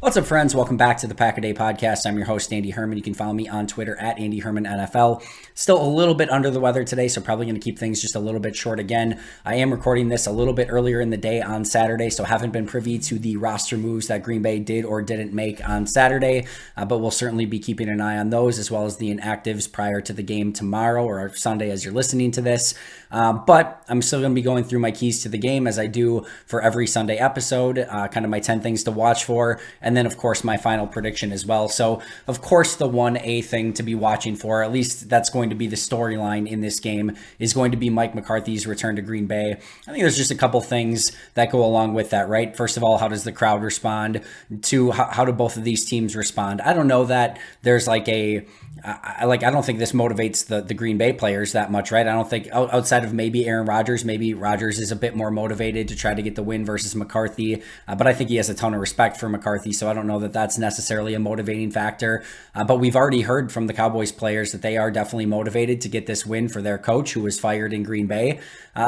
What's up, friends? Welcome back to the Pack a Day podcast. I'm your host, Andy Herman. You can follow me on Twitter at Andy Herman NFL. Still a little bit under the weather today, so probably going to keep things just a little bit short again. I am recording this a little bit earlier in the day on Saturday, so haven't been privy to the roster moves that Green Bay did or didn't make on Saturday, but we'll certainly be keeping an eye on those as well as the inactives prior to the game tomorrow or Sunday as you're listening to this. But I'm still going to be going through my keys to the game as I do for every Sunday episode, kind of my 10 things to watch for, and then, of course, my final prediction as well. So, of course, the 1A thing to be watching for, at least that's going to be the storyline in this game, is going to be Mike McCarthy's return to Green Bay. I think there's just a couple things that go along with that, right? First of all, how does the crowd respond? Two, how do both of these teams respond? I don't know that there's like I don't think this motivates the Green Bay players that much, right? I don't think outside of maybe Aaron Rodgers, maybe Rodgers is a bit more motivated to try to get the win versus McCarthy, but I think he has a ton of respect for McCarthy, so I don't know that that's necessarily a motivating factor. But we've already heard from the Cowboys players that they are definitely motivated to get this win for their coach who was fired in Green Bay.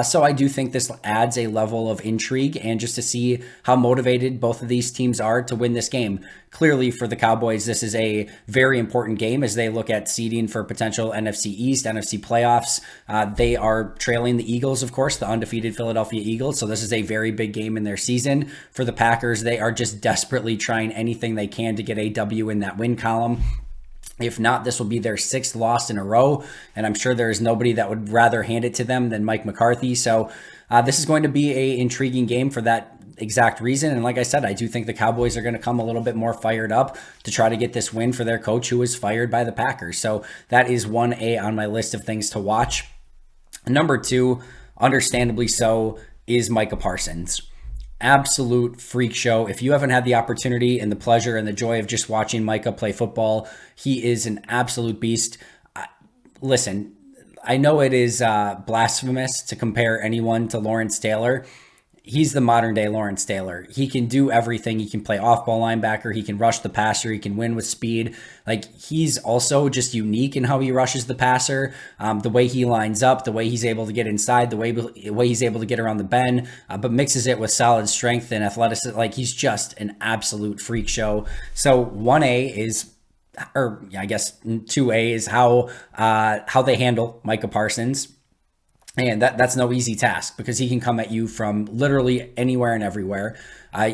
So I do think this adds a level of intrigue and just to see how motivated both of these teams are to win this game. Clearly for the Cowboys, this is a very important game as they look at seeding for potential NFC East, NFC playoffs. They are trailing the Eagles, of course, the undefeated Philadelphia Eagles. So this is a very big game in their season. For the Packers, they are just desperately trying anything they can to get a W in that win column. If not, this will be their sixth loss in a row, and I'm sure there is nobody that would rather hand it to them than Mike McCarthy. So this is going to be an intriguing game for that exact reason. And like I said, I do think the Cowboys are going to come a little bit more fired up to try to get this win for their coach who was fired by the Packers. So that is 1A on my list of things to watch. Number 2, understandably so, is Micah Parsons. Absolute freak show. If you haven't had the opportunity and the pleasure and the joy of just watching Micah play football, he is an absolute beast. Listen, I know it is blasphemous to compare anyone to Lawrence Taylor. He's the modern day Lawrence Taylor. He can do everything. He can play off-ball linebacker. He can rush the passer. He can win with speed. Like, he's also just unique in how he rushes the passer, the way he lines up, the way he's able to get inside, the way he's able to get around the bend, but mixes it with solid strength and athleticism. Like, he's just an absolute freak show. So 1A is, or I guess 2A is how they handle Micah Parsons. And that's no easy task because he can come at you from literally anywhere and everywhere.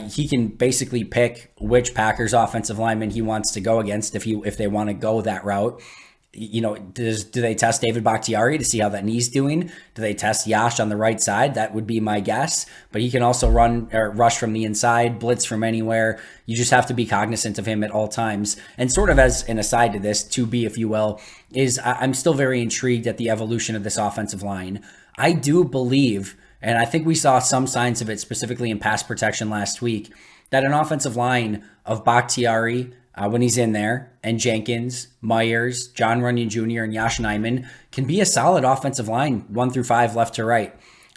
He can basically pick which Packers offensive lineman he wants to go against if they want to go that route. You know, do they test David Bakhtiari to see how that knee's doing? Do they test Yash on the right side? That would be my guess. But he can also run or rush from the inside, blitz from anywhere. You just have to be cognizant of him at all times. And sort of as an aside to this, 2B, if you will, is I'm still very intrigued at the evolution of this offensive line. I do believe, and I think we saw some signs of it specifically in pass protection last week, that an offensive line of Bakhtiari, when he's in there, and Jenkins, Myers, John Runyon Jr., and Yosh Nijman can be a solid offensive line, 1 through 5, left to right.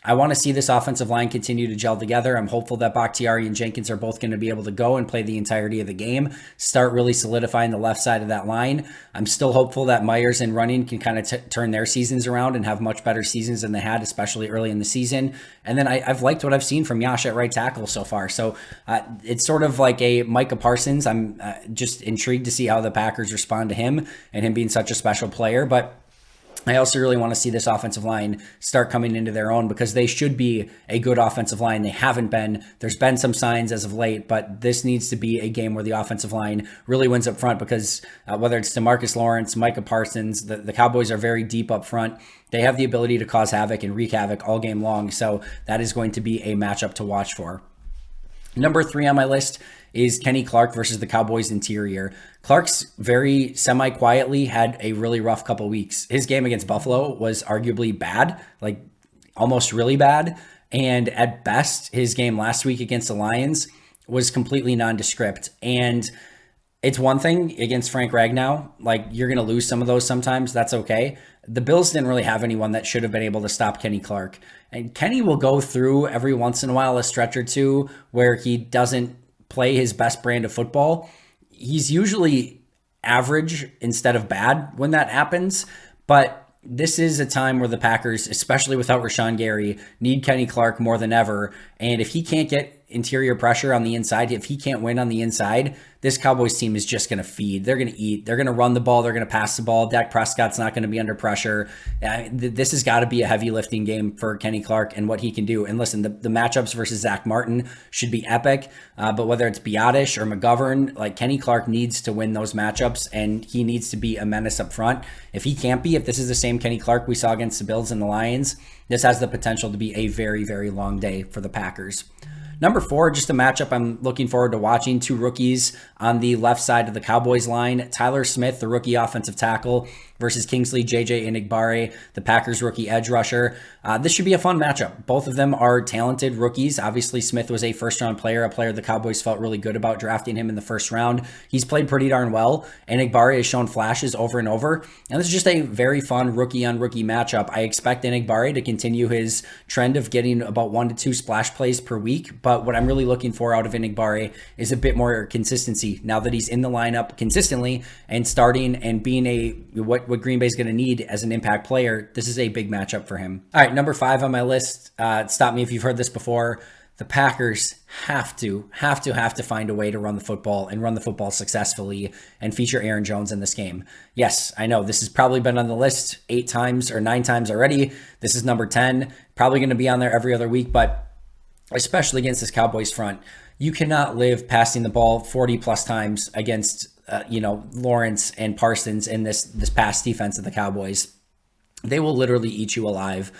I want to see this offensive line continue to gel together. I'm hopeful that Bakhtiari and Jenkins are both going to be able to go and play the entirety of the game, start really solidifying the left side of that line. I'm still hopeful that Myers and Runyon can kind of turn their seasons around and have much better seasons than they had, especially early in the season. And then I've liked what I've seen from Yash at right tackle so far. So it's sort of like a Micah Parsons. I'm just intrigued to see how the Packers respond to him and him being such a special player. But I also really want to see this offensive line start coming into their own because they should be a good offensive line. They haven't been. There's been some signs as of late, but this needs to be a game where the offensive line really wins up front because whether it's DeMarcus Lawrence, Micah Parsons, the Cowboys are very deep up front. They have the ability to cause havoc and wreak havoc all game long, so that is going to be a matchup to watch for. Number 3 on my list is Kenny Clark versus the Cowboys interior. Clark's very semi-quietly had a really rough couple weeks. His game against Buffalo was arguably bad, like almost really bad. And at best, his game last week against the Lions was completely nondescript. And it's one thing against Frank Ragnow, like you're going to lose some of those sometimes. That's okay. The Bills didn't really have anyone that should have been able to stop Kenny Clark. And Kenny will go through every once in a while a stretch or two where he doesn't play his best brand of football. He's usually average instead of bad when that happens. But this is a time where the Packers, especially without Rashawn Gary, need Kenny Clark more than ever. And if he can't get interior pressure on the inside, if he can't win on the inside, this Cowboys team is just going to feed. They're going to eat. They're going to run the ball. They're going to pass the ball. Dak Prescott's not going to be under pressure. This has got to be a heavy lifting game for Kenny Clark and what he can do. And listen, the matchups versus Zach Martin should be epic. But whether it's Biotish or McGovern, like Kenny Clark needs to win those matchups, and he needs to be a menace up front. If he can't be, if this is the same Kenny Clark we saw against the Bills and the Lions, this has the potential to be a very, very long day for the Packers. Number 4, just a matchup I'm looking forward to watching. 2 rookies on the left side of the Cowboys line. Tyler Smith, the rookie offensive tackle, versus Kingsley JJ Enigbare, the Packers rookie edge rusher. This should be a fun matchup. Both of them are talented rookies. Obviously, Smith was a first-round player, a player the Cowboys felt really good about drafting him in the first round. He's played pretty darn well. Enigbare has shown flashes over and over. And this is just a very fun rookie-on-rookie matchup. I expect Enigbare to continue his trend of getting about 1 to 2 splash plays per week. But what I'm really looking for out of Enigbare is a bit more consistency now that he's in the lineup consistently and starting and being what Green Bay is going to need as an impact player. This is a big matchup for him. All right, number 5 on my list. Stop me if you've heard this before. The Packers have to find a way to run the football and run the football successfully and feature Aaron Jones in this game. Yes, I know this has probably been on the list 8 times or 9 times already. This is number 10. Probably going to be on there every other week, but especially against this Cowboys front, you cannot live passing the ball 40 plus times against Lawrence and Parsons in this pass defense of the Cowboys. They will literally eat you alive.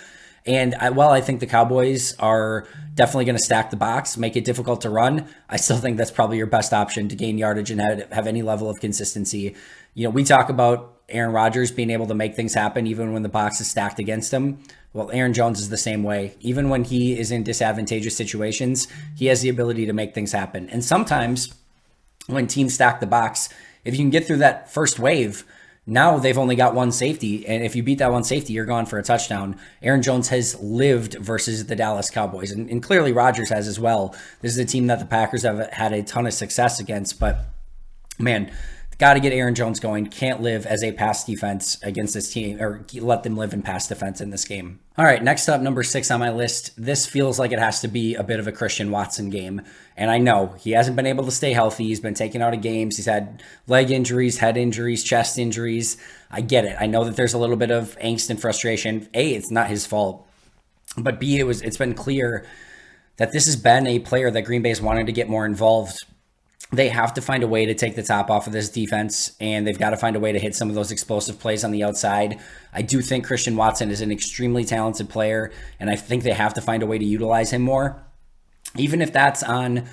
And while I think the Cowboys are definitely going to stack the box, make it difficult to run, I still think that's probably your best option to gain yardage and have any level of consistency. We talk about Aaron Rodgers being able to make things happen even when the box is stacked against him. Well, Aaron Jones is the same way. Even when he is in disadvantageous situations, he has the ability to make things happen. And sometimes when teams stack the box, if you can get through that first wave, now they've only got 1 safety. And if you beat that 1 safety, you're gone for a touchdown. Aaron Jones has lived versus the Dallas Cowboys. And clearly Rodgers has as well. This is a team that the Packers have had a ton of success against. But man, got to get Aaron Jones going. Can't live as a pass defense against this team, or let them live in pass defense in this game. All right, next up, number 6 on my list. This feels like it has to be a bit of a Christian Watson game. And I know he hasn't been able to stay healthy. He's been taken out of games. He's had leg injuries, head injuries, chest injuries. I get it. I know that there's a little bit of angst and frustration. A, it's not his fault. But B, it's been clear that this has been a player that Green Bay's wanted to get more involved. They have to find a way to take the top off of this defense, and they've got to find a way to hit some of those explosive plays on the outside. I do think Christian Watson is an extremely talented player, and I think they have to find a way to utilize him more. Even if that's on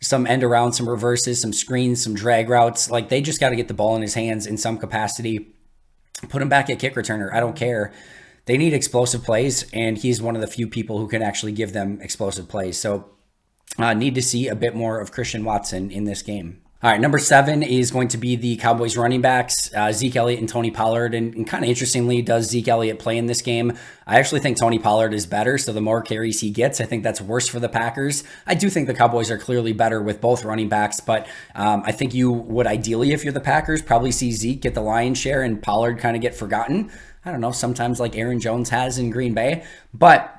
some end around, some reverses, some screens, some drag routes, like they just got to get the ball in his hands in some capacity. Put him back at kick returner. I don't care. They need explosive plays, and he's one of the few people who can actually give them explosive plays. So need to see a bit more of Christian Watson in this game. All right, number 7 is going to be the Cowboys running backs, Zeke Elliott and Tony Pollard. And kind of interestingly, does Zeke Elliott play in this game? I actually think Tony Pollard is better, so the more carries he gets, I think that's worse for the Packers. I do think the Cowboys are clearly better with both running backs, but I think you would ideally, if you're the Packers, probably see Zeke get the lion's share and Pollard kind of get forgotten. I don't know, sometimes like Aaron Jones has in Green Bay. But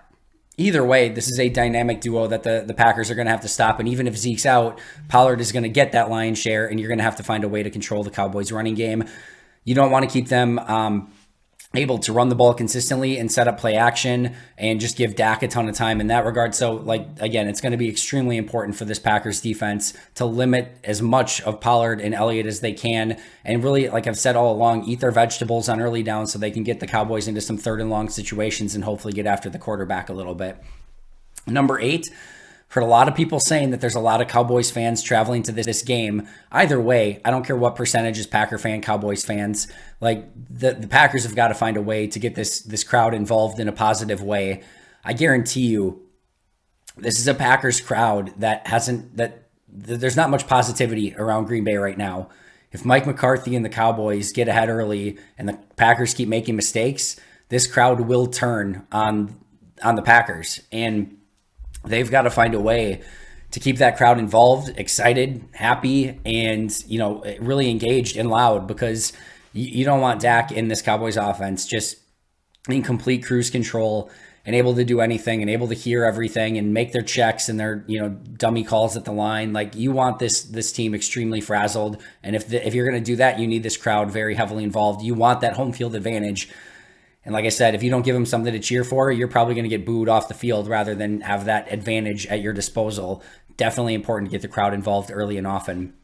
either way, this is a dynamic duo that the Packers are going to have to stop. And even if Zeke's out, Pollard is going to get that lion's share, and you're going to have to find a way to control the Cowboys running game. You don't want to keep them able to run the ball consistently and set up play action and just give Dak a ton of time in that regard. So, again, it's going to be extremely important for this Packers defense to limit as much of Pollard and Elliott as they can. And really, like I've said all along, eat their vegetables on early downs so they can get the Cowboys into some 3rd and long situations and hopefully get after the quarterback a little bit. Number 8, heard a lot of people saying that there's a lot of Cowboys fans traveling to this game. Either way, I don't care what percentage is Packer fan, Cowboys fans. Like the Packers have got to find a way to get this crowd involved in a positive way. I guarantee you, this is a Packers crowd that there's not much positivity around Green Bay right now. If Mike McCarthy and the Cowboys get ahead early and the Packers keep making mistakes, this crowd will turn on the Packers. And they've got to find a way to keep that crowd involved, excited, happy, and really engaged and loud, because you don't want Dak in this Cowboys offense just in complete cruise control and able to do anything and able to hear everything and make their checks and their, dummy calls at the line. Like, you want this team extremely frazzled. And if you're going to do that, you need this crowd very heavily involved. You want that home field advantage. And like I said, if you don't give them something to cheer for, you're probably going to get booed off the field rather than have that advantage at your disposal. Definitely important to get the crowd involved early and often.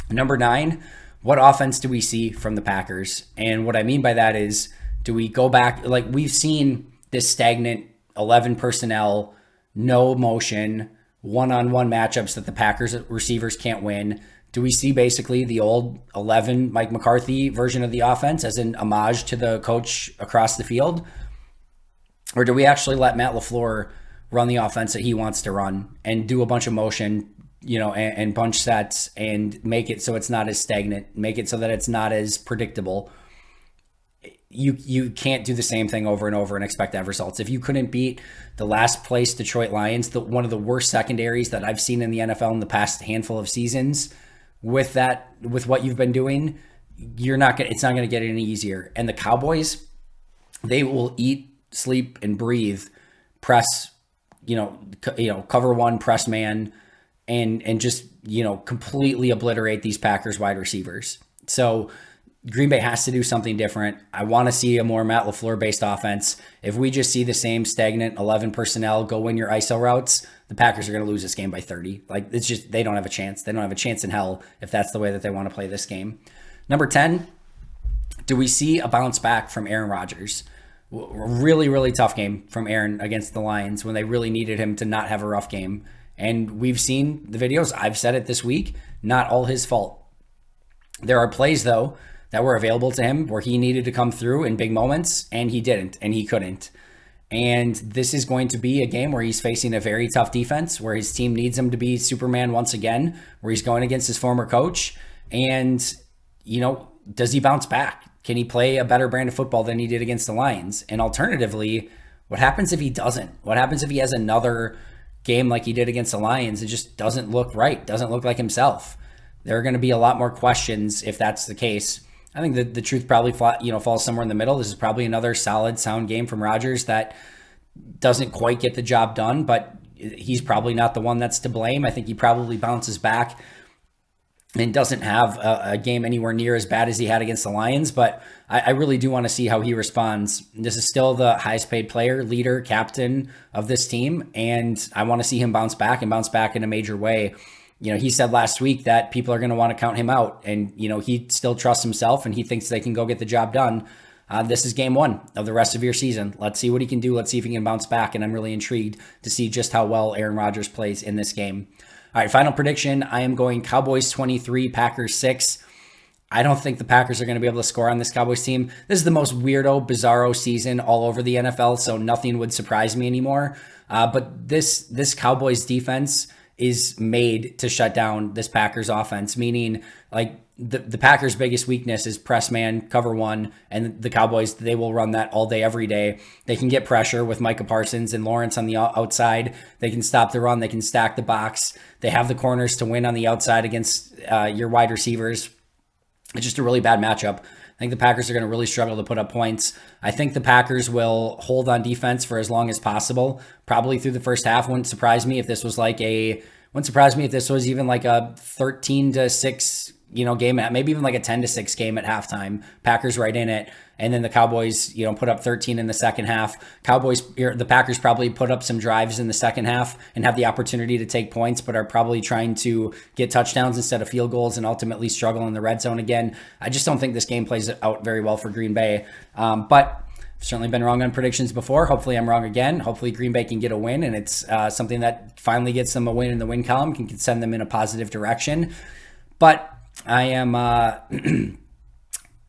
Number 9, what offense do we see from the Packers? And what I mean by that is, do we go back? Like, we've seen this stagnant 11 personnel, no motion, one-on-one matchups that the Packers receivers can't win. Do we see basically the old 11 Mike McCarthy version of the offense as an homage to the coach across the field? Or do we actually let Matt LaFleur run the offense that he wants to run and do a bunch of motion, and bunch sets and make it so it's not as stagnant, make it so that it's not as predictable? You can't do the same thing over and over and expect to have results. If you couldn't beat the last place Detroit Lions, one of the worst secondaries that I've seen in the NFL in the past handful of seasons, with what you've been doing, it's not going to get any easier. And the Cowboys, they will eat, sleep, and breathe press, cover one, press man, and just, completely obliterate these Packers wide receivers. So Green Bay has to do something different. I want to see a more Matt LaFleur based offense. If we just see the same stagnant 11 personnel go win your ISO routes, the Packers are going to lose this game by 30. Like, it's just, they don't have a chance. They don't have a chance in hell if that's the way that they want to play this game. Number 10, do we see a bounce back from Aaron Rodgers? Really, really tough game from Aaron against the Lions when they really needed him to not have a rough game. And we've seen the videos. I've said it this week, not all his fault. There are plays, though, that were available to him where he needed to come through in big moments, and he didn't, and he couldn't. And this is going to be a game where he's facing a very tough defense, where his team needs him to be Superman once again, where he's going against his former coach. And, does he bounce back? Can he play a better brand of football than he did against the Lions? And alternatively, what happens if he doesn't? What happens if he has another game like he did against the Lions? It just doesn't look right, doesn't look like himself. There are going to be a lot more questions if that's the case. I think the truth probably falls somewhere in the middle. This is probably another solid, sound game from Rodgers that doesn't quite get the job done, but he's probably not the one that's to blame. I think he probably bounces back and doesn't have a game anywhere near as bad as he had against the Lions, but I really do want to see how he responds. This is still the highest paid player, leader, captain of this team, and I want to see him bounce back in a major way. He said last week that people are going to want to count him out, and, he still trusts himself and he thinks they can go get the job done. This is game 1 of the rest of your season. Let's see what he can do. Let's see if he can bounce back. And I'm really intrigued to see just how well Aaron Rodgers plays in this game. All right, final prediction. I am going Cowboys 23, Packers 6. I don't think the Packers are going to be able to score on this Cowboys team. This is the most weirdo, bizarro season all over the NFL, so nothing would surprise me anymore. But this Cowboys defense is made to shut down this Packers offense, meaning like the Packers' biggest weakness is press man, cover one, and the Cowboys, they will run that all day, every day. They can get pressure with Micah Parsons and Lawrence on the outside. They can stop the run. They can stack the box. They have the corners to win on the outside against your wide receivers. It's just a really bad matchup. I think the Packers are going to really struggle to put up points. I think the Packers will hold on defense for as long as possible, probably through the first half. Wouldn't surprise me if this was even like a 13-6, game, maybe even like a 10-6 game at halftime. Packers right in it. And then the Cowboys, put up 13 in the second half. The Packers probably put up some drives in the second half and have the opportunity to take points, but are probably trying to get touchdowns instead of field goals and ultimately struggle in the red zone again. I just don't think this game plays out very well for Green Bay. But I've certainly been wrong on predictions before. Hopefully I'm wrong again. Hopefully Green Bay can get a win, and it's something that finally gets them a win in the win column, can send them in a positive direction. But I am...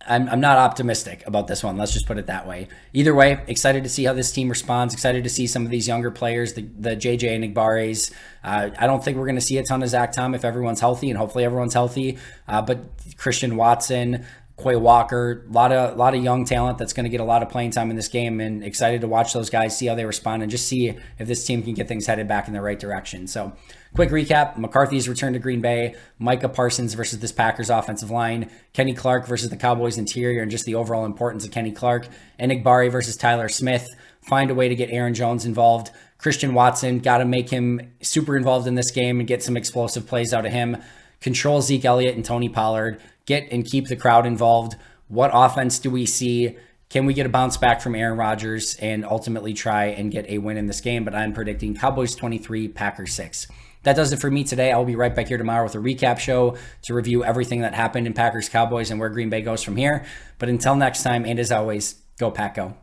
I'm not optimistic about this one. Let's just put it that way. Either way, excited to see how this team responds. Excited to see some of these younger players, the JJ and Igbares. I don't think we're going to see a ton of Zach Tom if everyone's healthy, and hopefully everyone's healthy. But Christian Watson, Quay Walker, a lot of young talent that's going to get a lot of playing time in this game, and excited to watch those guys, see how they respond, and just see if this team can get things headed back in the right direction. So quick recap: McCarthy's return to Green Bay, Micah Parsons versus this Packers offensive line, Kenny Clark versus the Cowboys interior, and just the overall importance of Kenny Clark, and Igbari versus Tyler Smith. Find a way to get Aaron Jones involved. Christian Watson, got to make him super involved in this game and get some explosive plays out of him. Control Zeke Elliott and Tony Pollard. Get and keep the crowd involved. What offense do we see? Can we get a bounce back from Aaron Rodgers and ultimately try and get a win in this game? But I'm predicting Cowboys 23, Packers 6. That does it for me today. I'll be right back here tomorrow with a recap show to review everything that happened in Packers Cowboys and where Green Bay goes from here. But until next time, and as always, go Pack Go.